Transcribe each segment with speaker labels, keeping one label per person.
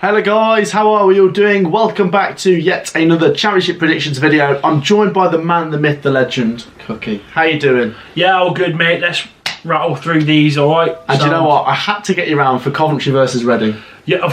Speaker 1: Hello guys, how are we all doing? Welcome back to yet another Championship predictions video. I'm joined by the man, the myth, the legend, Cookie. How you doing?
Speaker 2: Yeah, all good, mate. Let's rattle through these, all right?
Speaker 1: And do you know what? I had to get you round for Coventry versus Reading.
Speaker 2: Yeah,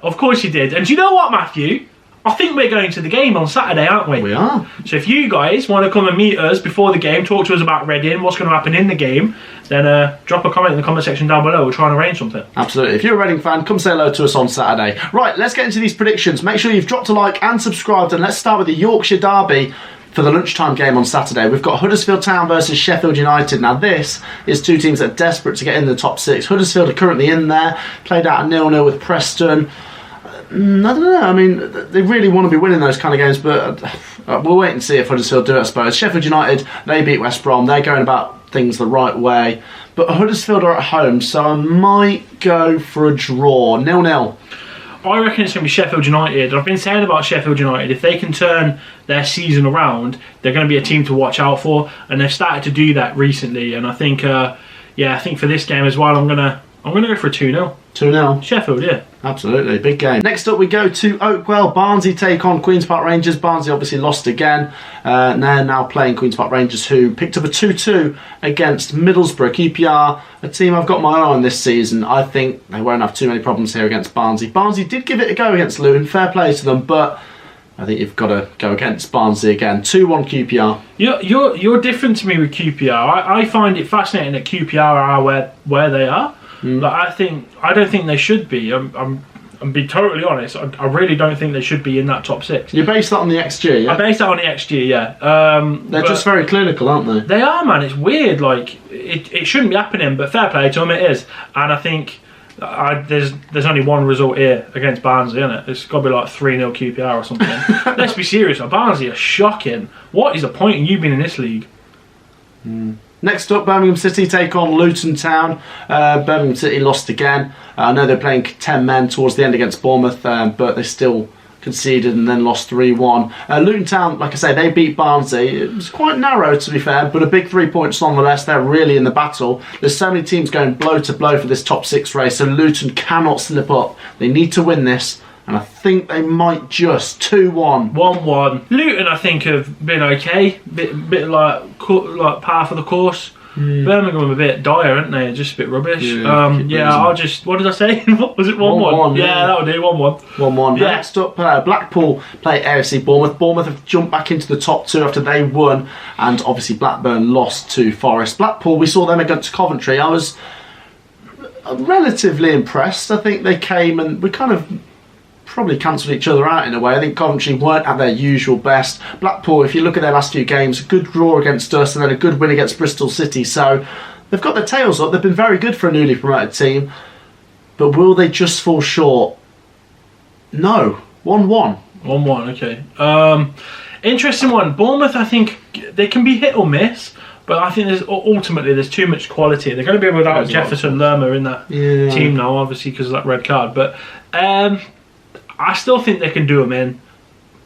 Speaker 2: of course you did. And do you know what, Matthew? I think we're going to the game on Saturday, aren't we?
Speaker 1: We are.
Speaker 2: So if you guys want to come and meet us before the game, talk to us about Reading, what's going to happen in the game, then drop a comment in the comment section down below. We'll try and arrange something.
Speaker 1: Absolutely. If you're a Reading fan, come say hello to us on Saturday. Right, let's get into these predictions. Make sure you've dropped a like and subscribed, and let's start with the Yorkshire Derby for the lunchtime game on Saturday. We've got Huddersfield Town versus Sheffield United. Now this is two teams that are desperate to get in the top six. Huddersfield are currently in there, played out a 0-0 with Preston. I don't know, I mean, they really want to be winning those kind of games, but we'll wait and see if Huddersfield do it, I suppose. Sheffield United, they beat West Brom, they're going about things the right way, but Huddersfield are at home, so I might go for a draw, 0-0.
Speaker 2: I reckon it's going to be Sheffield United. I've been saying about Sheffield United, if they can turn their season around, they're going to be a team to watch out for, and they've started to do that recently, and I think, I think for this game as well, I'm going to go for a 2-0.
Speaker 1: 2-0?
Speaker 2: Sheffield, yeah.
Speaker 1: Absolutely, big game. Next up we go to Oakwell. Barnsley take on Queen's Park Rangers. Barnsley obviously lost again. And they're now playing Queen's Park Rangers, who picked up a 2-2 against Middlesbrough. QPR, a team I've got my eye on this season. I think they won't have too many problems here against Barnsley. Barnsley did give it a go against Luton. Fair play to them, but I think you've got to go against Barnsley again. 2-1 QPR.
Speaker 2: You're different to me with QPR. I find it fascinating that QPR are where they are. But I don't think they should be. I'm being totally honest. I really don't think they should be in that top six.
Speaker 1: You base that on the XG, yeah?
Speaker 2: I base that on the XG, yeah.
Speaker 1: They're just very clinical, aren't they?
Speaker 2: They are, man. It's weird. Like it shouldn't be happening, but fair play to them, it is. And I think there's only one result here against Barnsley, isn't it? It's got to be like 3-0 QPR or something. Let's be serious. Barnsley are shocking. What is the point in you being in this league?
Speaker 1: Next up, Birmingham City take on Luton Town. Birmingham City lost again. I know they're playing 10 men towards the end against Bournemouth, but they still conceded and then lost 3-1. Luton Town, like I say, they beat Barnsley. It was quite narrow, to be fair, but a big 3 points nonetheless. They're really in the battle. There's so many teams going blow to blow for this top six race, so Luton cannot slip up. They need to win this, and I think they might just 2-1.
Speaker 2: 1-1. Luton, I think, have been okay. Bit like par for the course. Birmingham are a bit dire, aren't they? Just a bit rubbish. I'll just... What did I say? What was it? 1-1? Yeah, that'll do. 1-1.
Speaker 1: 1-1. Yeah. Next up, Blackpool play AFC Bournemouth. Bournemouth have jumped back into the top two after they won, and obviously Blackburn lost to Forest. Blackpool, we saw them against Coventry. I was relatively impressed. I think they came and we kind of probably cancelled each other out in a way. I think Coventry weren't at their usual best. Blackpool, if you look at their last few games, a good draw against us and then a good win against Bristol City. So they've got their tails up. They've been very good for a newly promoted team. But will they just fall short? No. 1-1.
Speaker 2: 1-1, okay. Interesting one. Bournemouth, I think they can be hit or miss. But I think ultimately there's too much quality. They're going to be without Jefferson Lerma in that team now, obviously, because of that red card. But I still think they can do them in.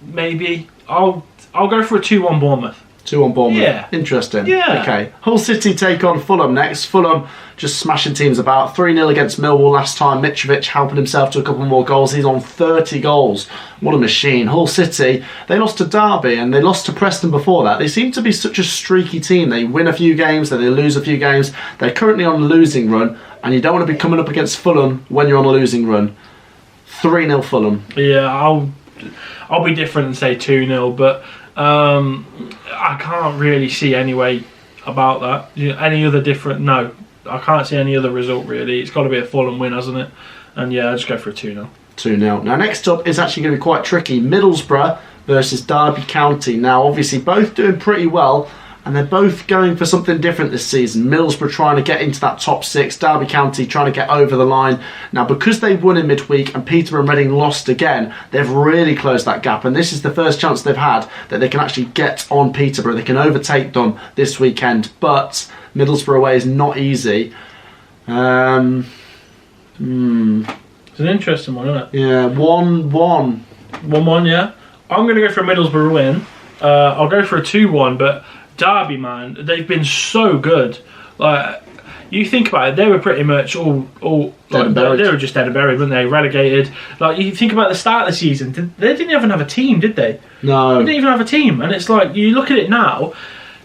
Speaker 2: Maybe. I'll go for a 2-1 Bournemouth. 2-1
Speaker 1: Bournemouth.
Speaker 2: Yeah.
Speaker 1: Interesting.
Speaker 2: Yeah.
Speaker 1: Okay. Hull City take on Fulham next. Fulham just smashing teams about. 3-0 against Millwall last time. Mitrovic helping himself to a couple more goals. He's on 30 goals. What a machine. Hull City, they lost to Derby and they lost to Preston before that. They seem to be such a streaky team. They win a few games, then they lose a few games. They're currently on a losing run, and you don't want to be coming up against Fulham when you're on a losing run. 3-0 Fulham.
Speaker 2: Yeah, I'll be different and say 2-0, but I can't really see any way about that. Any other different? No, I can't see any other result really. It's got to be a Fulham win, hasn't it? And yeah, I'll just go for a 2-0. 2-0.
Speaker 1: Now next up is actually going to be quite tricky. Middlesbrough versus Derby County. Now obviously both doing pretty well, and they're both going for something different this season. Middlesbrough trying to get into that top six. Derby County trying to get over the line. Now, because they won in midweek and Peterborough and Reading lost again, they've really closed that gap. And this is the first chance they've had that they can actually get on Peterborough. They can overtake them this weekend. But Middlesbrough away is not easy.
Speaker 2: It's an interesting one, isn't it?
Speaker 1: Yeah, 1-1.
Speaker 2: 1-1, yeah. I'm going to go for a Middlesbrough win. I'll go for a 2-1, but Derby, man, they've been so good. Like, you think about it, they were pretty much all
Speaker 1: Dead and
Speaker 2: they
Speaker 1: buried.
Speaker 2: were just dead and buried, weren't they? Relegated. Like, you think about the start of the season, they didn't even have a team, did they?
Speaker 1: No.
Speaker 2: They didn't even have a team, and it's like, you look at it now,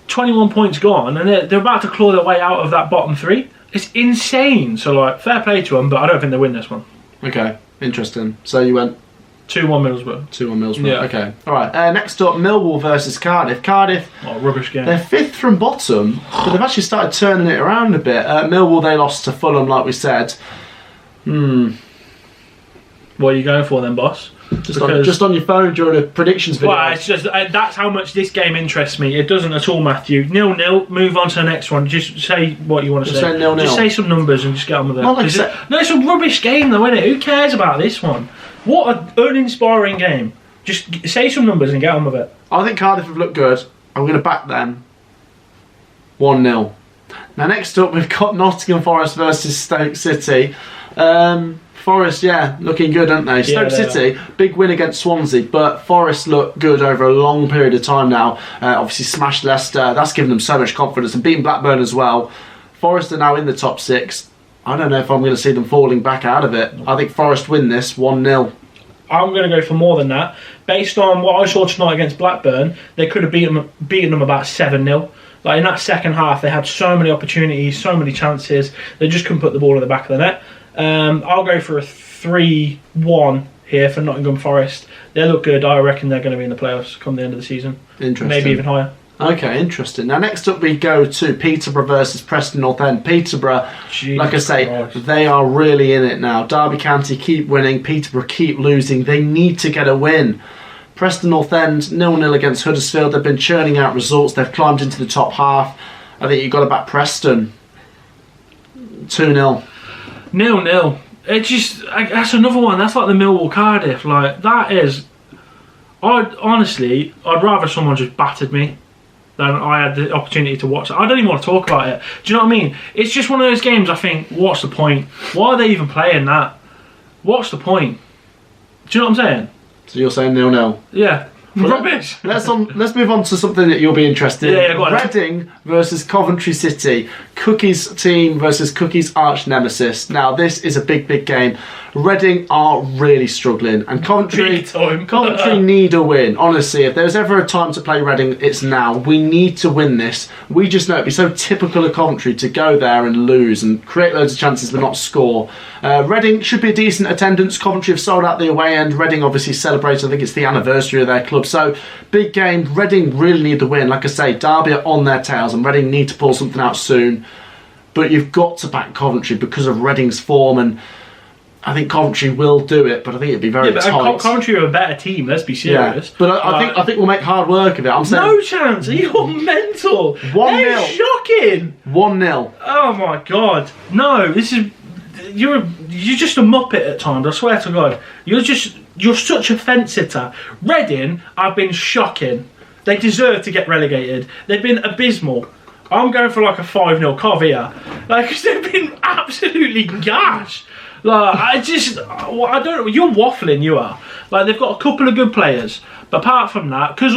Speaker 2: 21 points gone, and they're about to claw their way out of that bottom 3. It's insane. So, like, fair play to them, but I don't think they win this one.
Speaker 1: Okay, interesting. So you went
Speaker 2: 2-1 Middlesbrough.
Speaker 1: 2-1 Middlesbrough.
Speaker 2: Yeah.
Speaker 1: Okay. All right. Next up, Millwall versus Cardiff. Cardiff,
Speaker 2: Rubbish game.
Speaker 1: they're 5th from bottom, but they've actually started turning it around a bit. Millwall, they lost to Fulham, like we said.
Speaker 2: What are you going for then, boss?
Speaker 1: Just on your phone during a predictions video.
Speaker 2: Well, it's just that's how much this game interests me. It doesn't at all, Matthew. 0-0. Move on to the next one. Just say what you want to say.
Speaker 1: Say 0-0.
Speaker 2: Just say some numbers and just get on with it.
Speaker 1: Not like
Speaker 2: No, it's a rubbish game, though, isn't it? Who cares about this one? What an uninspiring game. Just say some numbers and get on with it.
Speaker 1: I think Cardiff have looked good. I'm going to back them. 1-0. Now, next up, we've got Nottingham Forest versus Stoke City. Forest, yeah, looking good, aren't they? Stoke City, big win against Swansea, but Forest look good over a long period of time now. Obviously smashed Leicester, that's given them so much confidence, and beating Blackburn as well. Forest are now in the top 6. I don't know if I'm going to see them falling back out of it. I think Forest win this 1-0.
Speaker 2: I'm going to go for more than that. Based on what I saw tonight against Blackburn, they could have beaten them about 7-0. Like, in that second half, they had so many opportunities, so many chances. They just couldn't put the ball in the back of the net. I'll go for a 3-1 here for Nottingham Forest. They look good. I reckon they're going to be in the playoffs come the end of the season.
Speaker 1: Interesting.
Speaker 2: Maybe even higher.
Speaker 1: Okay, interesting. Now, next up we go to Peterborough versus Preston North End. Peterborough, like I say, they are really in it now. Derby County keep winning. Peterborough keep losing. They need to get a win. Preston North End, 0-0 against Huddersfield. They've been churning out results. They've climbed into the top half. I think you've got to back Preston. 2-0.
Speaker 2: 0-0. That's another one. That's like the Millwall Cardiff. Like, that is... I'd rather someone just battered me than I had the opportunity to watch it. I don't even want to talk about it. Do you know what I mean? It's just one of those games I think, what's the point? Why are they even playing that? What's the point? Do you know what I'm saying?
Speaker 1: So you're saying 0-0?
Speaker 2: Yeah. Rubbish.
Speaker 1: Let's move on to something that you'll be interested in.
Speaker 2: Yeah, go on.
Speaker 1: Reading versus Coventry City. Cookie's team versus Cookie's arch nemesis. Now, this is a big game. Reading are really struggling, and Coventry need a win. Honestly, if there's ever a time to play Reading, it's now. We need to win this. We just know it'd be so typical of Coventry to go there and lose and create loads of chances but not score. Reading should be a decent attendance. Coventry have sold out the away end. Reading obviously celebrates, I think it's the anniversary of their club. So, big game. Reading really need the win. Like I say, Derby are on their tails and Reading need to pull something out soon. But you've got to back Coventry because of Reading's form, and I think Coventry will do it, but I think it'd be very tight.
Speaker 2: Coventry are a better team, let's be serious.
Speaker 1: Yeah. But I think we'll make hard work of it. I'm saying
Speaker 2: no chance. You're mental.
Speaker 1: 1-0.
Speaker 2: They're shocking.
Speaker 1: 1-0.
Speaker 2: Oh my god. No, this is you're just a muppet at times, I swear to God. You're such a fence sitter. Reading have been shocking. They deserve to get relegated. They've been abysmal. I'm going for like a 5-0 Cov here. Like, they've been absolutely gash. Like, I don't know. You're waffling, you are. Like, they've got a couple of good players, but apart from that, because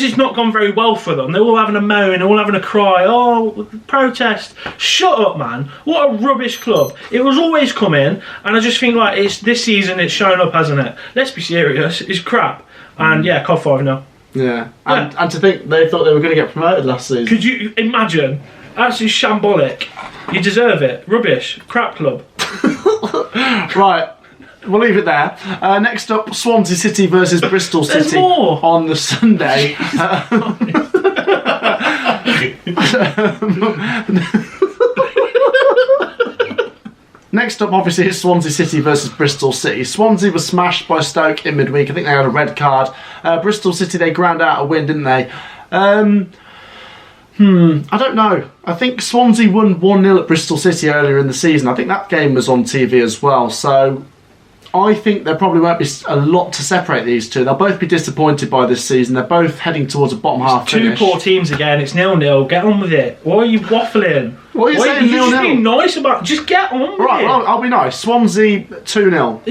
Speaker 2: it's not gone very well for them, they're all having a moan, they're all having a cry. Oh, protest! Shut up, man! What a rubbish club. It was always coming, and I just think like it's this season it's shown up, hasn't it? Let's be serious. It's crap. And yeah, Cov 5-0.
Speaker 1: Yeah, and to think they thought they were going to get promoted last season.
Speaker 2: Could you imagine? Absolutely shambolic. You deserve it. Rubbish. Crap club.
Speaker 3: Right, we'll leave it there. Next up, Swansea City versus Bristol
Speaker 2: There's
Speaker 3: City
Speaker 2: more.
Speaker 3: on the Sunday. Next up, obviously, is Swansea City versus Bristol City. Swansea was smashed by Stoke in midweek. I think they had a red card. Bristol City, they ground out a win, didn't they? I don't know. I think Swansea won 1-0 at Bristol City earlier in the season. I think that game was on TV as well. So I think there probably won't be a lot to separate these two. They'll both be disappointed by this season. They're both heading towards a bottom half finish.
Speaker 2: Two poor teams again. It's 0-0. Get on with it. Why are you waffling?
Speaker 3: What are you saying, 0-0?
Speaker 2: Just be nice about. Just get on with
Speaker 3: Right,
Speaker 2: it.
Speaker 3: well, I'll be nice. Swansea 2-0.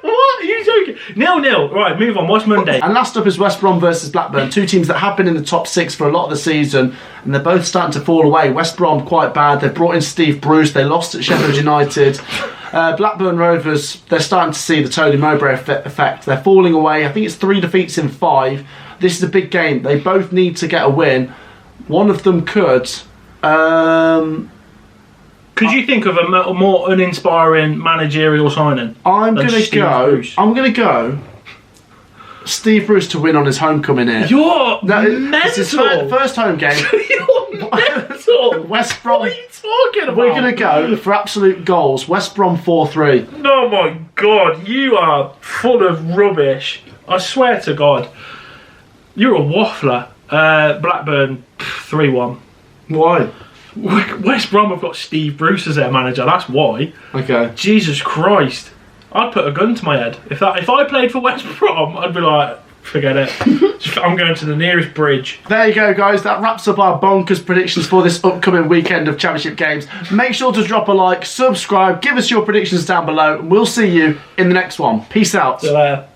Speaker 2: What? Are you joking? 0-0. Right, move on. What's Monday?
Speaker 3: And last up is West Brom versus Blackburn, two teams that have been in the top 6 for a lot of the season, and they're both starting to fall away. West Brom quite bad. They've brought in Steve Bruce. They lost at Sheffield United. Blackburn Rovers, they're starting to see the Tony Mowbray effect. They're falling away. I think it's 3 defeats in 5. This is a big game. They both need to get a win. One of them could.
Speaker 2: Could you think of a more uninspiring managerial signing?
Speaker 3: I'm going to go Steve Bruce to win on his homecoming here.
Speaker 2: You're mental.
Speaker 3: It's his first home game.
Speaker 2: You're mental.
Speaker 3: West Brom.
Speaker 2: What are you talking about?
Speaker 3: We're going to go for absolute goals. West Brom 4-3.
Speaker 2: Oh my God, you are full of rubbish. I swear to God. You're a waffler. Blackburn 3-1.
Speaker 3: Why?
Speaker 2: West Brom have got Steve Bruce as their manager. That's why.
Speaker 3: Okay.
Speaker 2: Jesus Christ! I'd put a gun to my head if I played for West Brom. I'd be like, forget it. I'm going to the nearest bridge.
Speaker 3: There you go, guys. That wraps up our bonkers predictions for this upcoming weekend of Championship games. Make sure to drop a like, subscribe, give us your predictions down below, and we'll see you in the next one. Peace out.
Speaker 2: See you later.